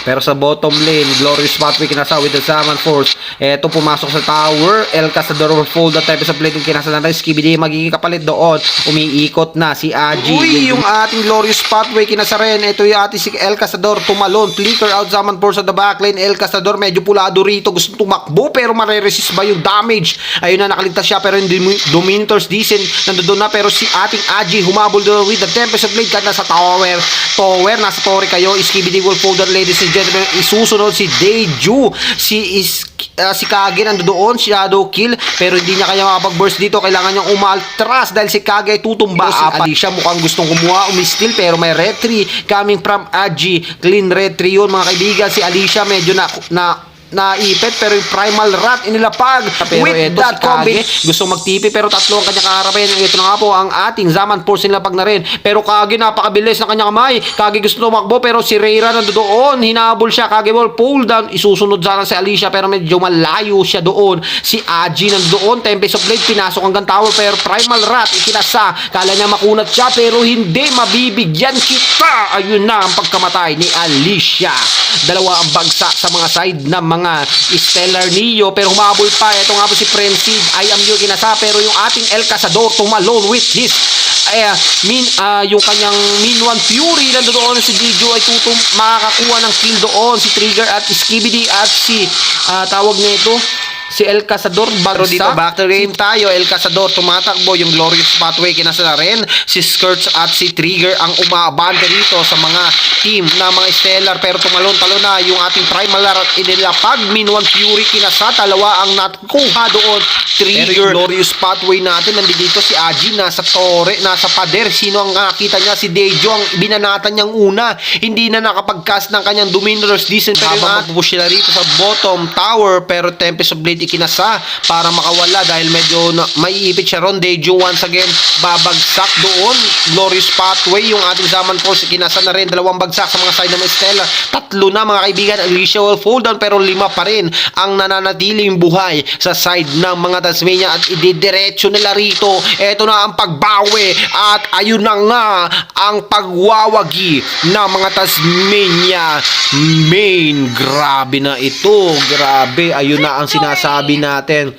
Pero sa bottom lane, Glorious Pathway kinasa with the Zaman Force. Eto pumasok sa tower. El Cazador will fold the Tempest of Blade yung kinasa na rin. Skibidi magiging kapalit doon. Umiikot na si Aji. Uy, yung ating Glorious Pathway kinasa rin. Ito yung ating si El Cazador tumalon. Flicker out Zaman Force at the back lane. El Cazador medyo pulado rito. Gusto tumakbo pero mare-resist ba yung damage? Ayun na, nakaligtas siya pero yung Dominators decent. Nandoon na pero si ating Aji humabol doon with the Tempest of Blade kahit nasa tower. Nasa torre kayo. Skibidi will fold that, ladies and gentlemen. Isusunod si Deju. Si Kage nandoon, shadow kill, pero hindi niya kaya makapag-burst dito. Kailangan niyang umaltras dahil si Kage ay tutumba. Si Alicia mukhang gustong kumuha, umistil, pero may retry coming from Aji. Clean retry yun mga kaibigan. Si Alicia medyo naipit pero yung primal rat inilapag pero with that combi gusto magtipi pero tatlo ang kanya kaharapin. Ito na nga po ang ating Zaman Force nilapag na rin pero Kage napakabilis ng kanya kamay. Kage gusto tumakbo pero si Reyra nandoon, hinabol siya. Kage will pull down, isusunod sana si Alicia pero medyo malayo siya doon. Si Aji nandoon, Tempest of Blade pinasok hanggang tower pero primal rat ikinasa. Kala niya makunat siya pero hindi, mabibigyan kita. Ayun na ang pagkamatay ni Alicia. Dalawa ang bagsak sa mga side na mga Stellar Neo pero humabol pa. Ito nga po si Prensid, I am you kinasa pero yung ating El Cazador tumalon with his yung kanyang Min 1 Fury. Nandoon si Deju ay makakakuha ng kill doon. Si Trigger at Skibidi at si tawag nito si El Cazador bagsak. Dito back to game tayo. El Cazador tumatakbo, yung Glorious Pathway kinasa na rin. Si Skirts at si Trigger ang umaabante rito sa mga team na mga Stellar pero tumalon-talon na yung ating Primal at inilapag. Min 1 Fury kinasa, dalawa ang nakuha doon. Trigger, Glorious Pathway natin nandito si Aji nasa torre, nasa pader. Sino ang nakita niya? Si Dejo ang binanatan niyang una. Hindi na nakapag-cast ng kanyang Dominators decent pero magpupush sila rito sa bottom tower pero Tempest of Blade ikinasa para makawala dahil medyo maiipit siya ron. Dejo once again babagsak doon. Glorious Pathway yung ating Zaman Force ikinasa na rin. Dalawang bagsak sa mga side ng Stella. Tatlo na mga kaibigan. Alicia will fall down pero 5 pa rin ang nananatiling buhay sa side ng mga Tasmania at ididiretso nila rito. Ito na ang pagbawi at ayun na nga ang pagwawagi ng mga Tasmania main. Grabe na ito. Grabe. Ayun na ang sinasabi natin.